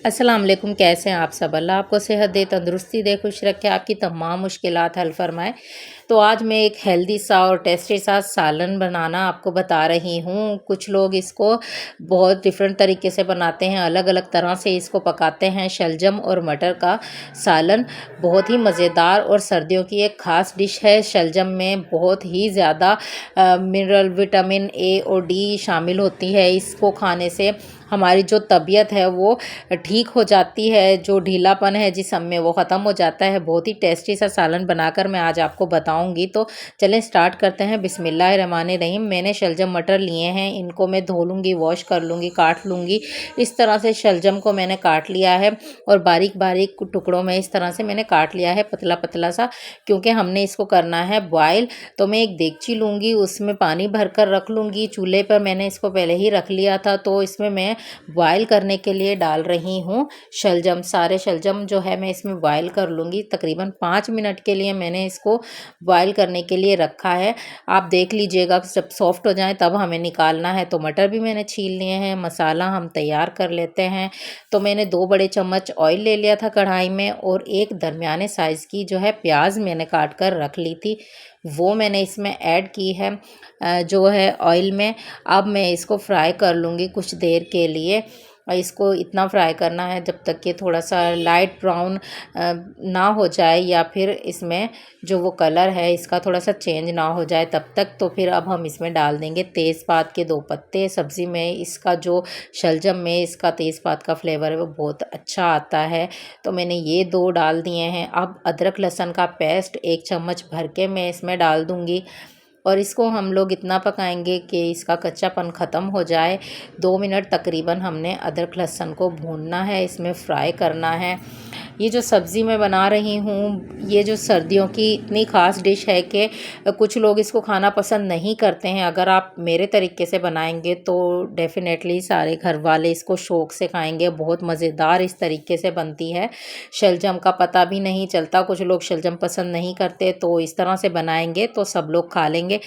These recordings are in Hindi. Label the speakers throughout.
Speaker 1: अस्सलाम वालेकुम, कैसे हैं आप सब? अल्लाह आपको सेहत दे, तंदुरुस्ती दे, खुश रखे, आपकी तमाम मुश्किलात हल फरमाए। तो आज मैं एक हेल्दी सा और टेस्टी सा सालन बनाना आपको बता रही हूँ। कुछ लोग इसको बहुत डिफरेंट तरीके से बनाते हैं, अलग-अलग तरह से इसको पकाते हैं। शलजम और मटर का सालन बहुत ही मज़ेदार और सर्दियों की एक ख़ास डिश है। शलजम में बहुत ही ज़्यादा मिनरल, विटामिन ए और डी शामिल होती है। इसको खाने से हमारी जो तबीयत है वो ठीक हो जाती है, जो ढीलापन है जिस्म में वो ख़त्म हो जाता है। बहुत ही टेस्टी सा सालन बनाकर मैं आज आपको बताऊंगी। तो चलें स्टार्ट करते हैं। बिस्मिल्लाहिर्रहमानिर्रहीम। मैंने शलजम मटर लिए हैं, इनको मैं धो लूँगी, वॉश कर लूँगी, काट लूँगी। इस तरह से शलजम को मैंने काट लिया है और बारीक बारीक टुकड़ों में इस तरह से मैंने काट लिया है, पतला पतला सा, क्योंकि हमने इसको करना है बॉयल। तो मैं एक देगची लूँगी, उसमें पानी भर कर रख लूँगी। चूल्हे पर मैंने इसको पहले ही रख लिया था, तो इसमें मैं बॉयल करने के लिए डाल रही हूँ शलजम। सारे शलजम जो है मैं इसमें बॉयल कर लूँगी। तकरीबन 5 मिनट के लिए मैंने इसको बॉयल करने के लिए रखा है। आप देख लीजिएगा, जब सॉफ्ट हो जाए तब हमें निकालना है। तो मटर भी मैंने छील लिए हैं। मसाला हम तैयार कर लेते हैं। तो मैंने 2 बड़े चम्मच ऑयल ले लिया था कढ़ाई में और एक दरमियाने साइज़ की जो है प्याज मैंने काट कर रख ली थी, वो मैंने इसमें ऐड की है जो है ऑयल में। अब मैं इसको फ्राई कर लूँगी कुछ देर के लिए। इसको इतना फ्राई करना है जब तक कि थोड़ा सा लाइट ब्राउन ना हो जाए, या फिर इसमें जो वो कलर है इसका थोड़ा सा चेंज ना हो जाए तब तक। तो फिर अब हम इसमें डाल देंगे तेज़पात के 2 पत्ते। सब्ज़ी में इसका जो शलजम में इसका तेज़पात का फ्लेवर है वो बहुत अच्छा आता है, तो मैंने ये 2 डाल दिए हैं। अब अदरक लहसुन का पेस्ट 1 चम्मच भर के मैं इसमें डाल दूँगी और इसको हम लोग इतना पकाएंगे कि इसका कच्चापन ख़त्म हो जाए। 2 मिनट तकरीबन हमने अदरक लहसुन को भूनना है, इसमें फ्राई करना है। ये जो सब्ज़ी मैं बना रही हूँ, ये जो सर्दियों की इतनी ख़ास डिश है कि कुछ लोग इसको खाना पसंद नहीं करते हैं। अगर आप मेरे तरीके से बनाएंगे तो डेफ़िनेटली सारे घर वाले इसको शौक़ से खाएंगे। बहुत मज़ेदार इस तरीके से बनती है। शलजम का पता भी नहीं चलता। कुछ लोग शलजम पसंद नहीं करते, तो इस तरह से बनाएंगे तो सब लोग खा लेंगे।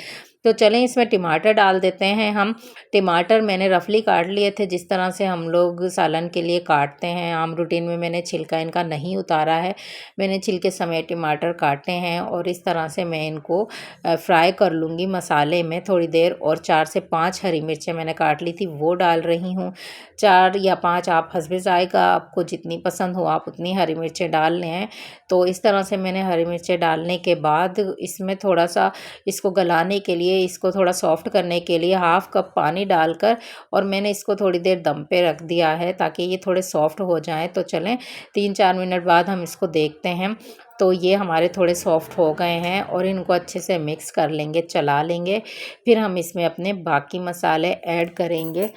Speaker 1: तो चलें इसमें टमाटर डाल देते हैं हम। टमाटर मैंने रफली काट लिए थे, जिस तरह से हम लोग सालन के लिए काटते हैं आम रूटीन में। मैंने छिलका इनका नहीं उतारा है, मैंने छिलके समेत टमाटर काटे हैं और इस तरह से मैं इनको फ्राई कर लूँगी मसाले में थोड़ी देर। और 4 से 5 हरी मिर्चें मैंने काट ली थी, वो डाल रही हूँ। 4 या 5 आप हस्बे ज़ायक़ा, आपको जितनी पसंद हो आप उतनी हरी मिर्चें डाल लें। तो इस तरह से मैंने हरी मिर्चें डालने के बाद इसमें थोड़ा सा इसको गलाने के लिए, इसको थोड़ा सॉफ्ट करने के लिए हाफ़ कप पानी डालकर और मैंने इसको थोड़ी देर दम पे रख दिया है ताकि ये थोड़े सॉफ्ट हो जाएं। तो चलें 3-4 मिनट बाद हम इसको देखते हैं। तो ये हमारे थोड़े सॉफ्ट हो गए हैं और इनको अच्छे से मिक्स कर लेंगे, चला लेंगे। फिर हम इसमें अपने बाकी मसाले ऐड करेंगे।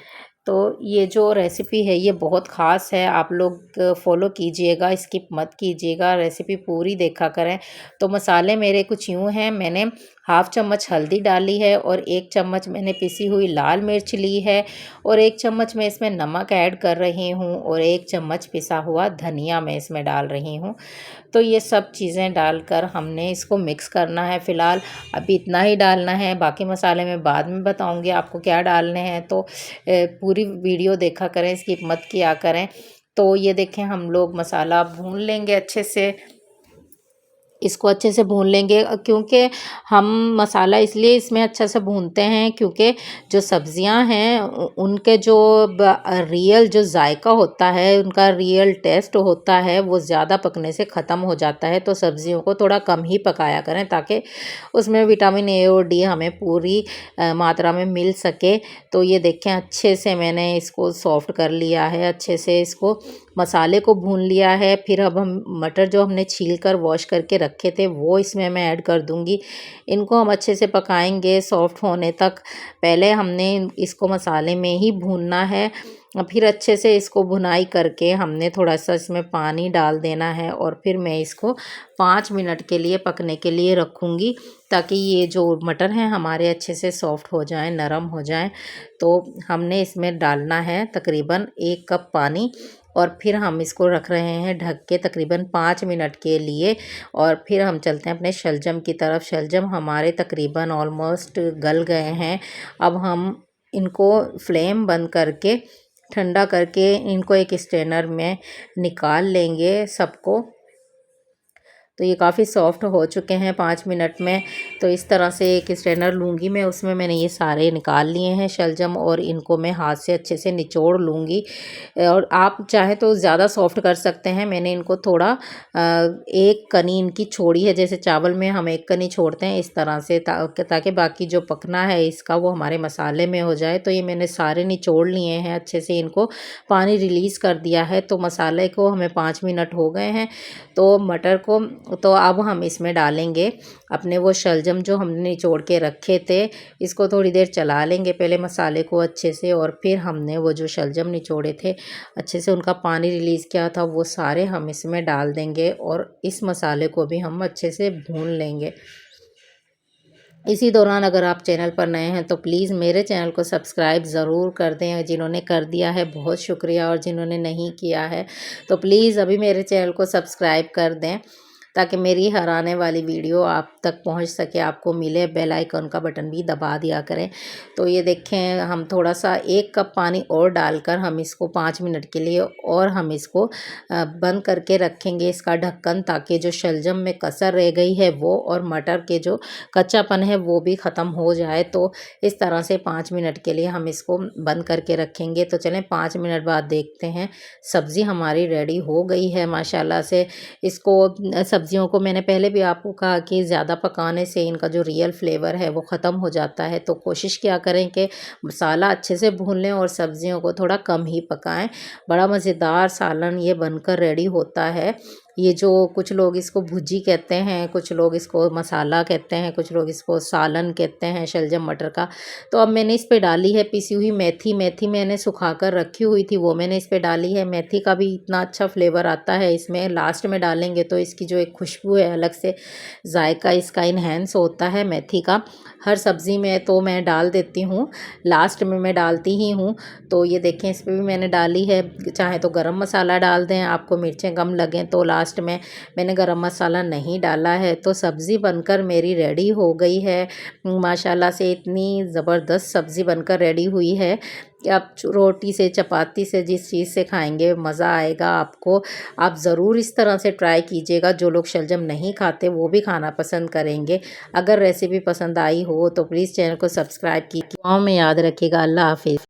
Speaker 1: तो ये जो रेसिपी है ये बहुत ख़ास है, आप लोग फॉलो कीजिएगा, स्किप मत कीजिएगा, रेसिपी पूरी देखा करें। तो मसाले मेरे कुछ यूँ हैं, मैंने हाफ़ चम्मच हल्दी डाली है और 1 चम्मच मैंने पिसी हुई लाल मिर्च ली है और 1 चम्मच मैं इसमें नमक ऐड कर रही हूँ और 1 चम्मच पिसा हुआ धनिया मैं इसमें डाल रही हूँ। तो ये सब चीज़ें डालकर हमने इसको मिक्स करना है। फ़िलहाल अभी इतना ही डालना है, बाकी मसाले मैं बाद में बताऊँगी आपको क्या डालने हैं। तो पूरी वीडियो देखा करें, स्किप मत किया करें। तो ये देखें हम लोग मसाला भून लेंगे अच्छे से, इसको अच्छे से भून लेंगे, क्योंकि हम मसाला इसलिए इसमें अच्छे से भूनते हैं क्योंकि जो सब्ज़ियां हैं उनके जो रियल जो जायका होता है, उनका रियल टेस्ट होता है, वो ज़्यादा पकने से ख़त्म हो जाता है। तो सब्ज़ियों को थोड़ा कम ही पकाया करें ताकि उसमें विटामिन ए और डी हमें पूरी मात्रा में मिल सके। तो ये देखें अच्छे से मैंने इसको सॉफ्ट कर लिया है, अच्छे से इसको मसाले को भून लिया है। फिर अब हम मटर जो हमने छील कर वॉश करके रखे थे वो इसमें मैं ऐड कर दूंगी। इनको हम अच्छे से पकाएंगे सॉफ्ट होने तक। पहले हमने इसको मसाले में ही भूनना है, फिर अच्छे से इसको भुनाई करके हमने थोड़ा सा इसमें पानी डाल देना है और फिर मैं इसको 5 मिनट के लिए पकने के लिए रखूँगी ताकि ये जो मटर हैं हमारे अच्छे से सॉफ्ट हो जाएं, नरम हो जाएं। तो हमने इसमें डालना है तकरीबन 1 कप पानी और फिर हम इसको रख रहे हैं ढक के तकरीबन 5 मिनट के लिए। और फिर हम चलते हैं अपने शलजम की तरफ। शलजम हमारे तकरीबन ऑलमोस्ट गल गए हैं। अब हम इनको फ्लेम बंद करके ठंडा करके इनको एक स्ट्रेनर में निकाल लेंगे सबको। तो ये काफ़ी सॉफ्ट हो चुके हैं 5 मिनट में। तो इस तरह से एक स्ट्रेनर लूँगी मैं, उसमें मैंने ये सारे निकाल लिए हैं शलजम, और इनको मैं हाथ से अच्छे से निचोड़ लूँगी। और आप चाहे तो ज़्यादा सॉफ्ट कर सकते हैं। मैंने इनको थोड़ा एक कनी इनकी छोड़ी है, जैसे चावल में हम एक कनी छोड़ते हैं, इस तरह से, ताकि बाकी जो पकना है इसका वो हमारे मसाले में हो जाए। तो ये मैंने सारे निचोड़ लिए हैं अच्छे से, इनको पानी रिलीज़ कर दिया है। तो मसाले को हमें 5 मिनट हो गए हैं। तो मटर को, तो अब हम इसमें डालेंगे अपने वो शलजम जो हमने निचोड़ के रखे थे। इसको थोड़ी देर चला लेंगे पहले मसाले को अच्छे से, और फिर हमने वो जो शलजम निचोड़े थे अच्छे से उनका पानी रिलीज़ किया था, वो सारे हम इसमें डाल देंगे, और इस मसाले को भी हम अच्छे से भून लेंगे। इसी दौरान अगर आप चैनल पर नए हैं तो प्लीज़ मेरे चैनल को सब्सक्राइब ज़रूर कर दें। जिन्होंने कर दिया है बहुत शुक्रिया, और जिन्होंने नहीं किया है तो प्लीज़ अभी मेरे चैनल को सब्सक्राइब कर दें, ताकि मेरी हर आने वाली वीडियो आप तक पहुंच सके, आपको मिले। बेल आइकन का बटन भी दबा दिया करें। तो ये देखें, हम थोड़ा सा 1 कप पानी और डालकर हम इसको 5 मिनट के लिए और हम इसको बंद करके रखेंगे इसका ढक्कन, ताकि जो शलजम में कसर रह गई है वो, और मटर के जो कच्चापन है वो भी ख़त्म हो जाए। तो इस तरह से 5 मिनट के लिए हम इसको बंद करके रखेंगे। तो चलें 5 मिनट बाद देखते हैं, सब्ज़ी हमारी रेडी हो गई है माशाल्लाह से। इसको सब्जियों को मैंने पहले भी आपको कहा कि ज़्यादा पकाने से इनका जो रियल फ्लेवर है वो ख़त्म हो जाता है। तो कोशिश क्या करें कि मसाला अच्छे से भून लें और सब्जियों को थोड़ा कम ही पकाएं। बड़ा मज़ेदार सालन ये बनकर रेडी होता है। ये जो कुछ लोग इसको भुजी कहते हैं, कुछ लोग इसको मसाला कहते हैं, कुछ लोग इसको सालन कहते हैं शलजम मटर का। तो अब मैंने इस पे डाली है पिसी हुई मेथी। मेथी मैंने सुखाकर रखी हुई थी, वो मैंने इस पे डाली है। मेथी का भी इतना अच्छा फ्लेवर आता है इसमें, लास्ट में डालेंगे तो इसकी जो एक खुशबू है, अलग से जायका इसका इन्हेंस होता है मेथी का। हर सब्ज़ी में तो मैं डाल देती हूँ, लास्ट में मैं डालती ही हूँ। तो ये देखें, इस पर भी मैंने डाली है। चाहे तो गरम मसाला डाल दें, आपको मिर्चें कम लगें तो। लास्ट में मैंने गरम मसाला नहीं डाला है। तो सब्ज़ी बनकर मेरी रेडी हो गई है माशाल्लाह से। इतनी ज़बरदस्त सब्ज़ी बनकर रेडी हुई है कि आप रोटी से, चपाती से, जिस चीज़ से खाएंगे मज़ा आएगा आपको। आप ज़रूर इस तरह से ट्राई कीजिएगा। जो लोग शलजम नहीं खाते वो भी खाना पसंद करेंगे। अगर रेसिपी पसंद आई हो तो प्लीज़ चैनल को सब्सक्राइब कीजिए। दुआओं में याद रखिएगा। अल्लाह हाफिज़।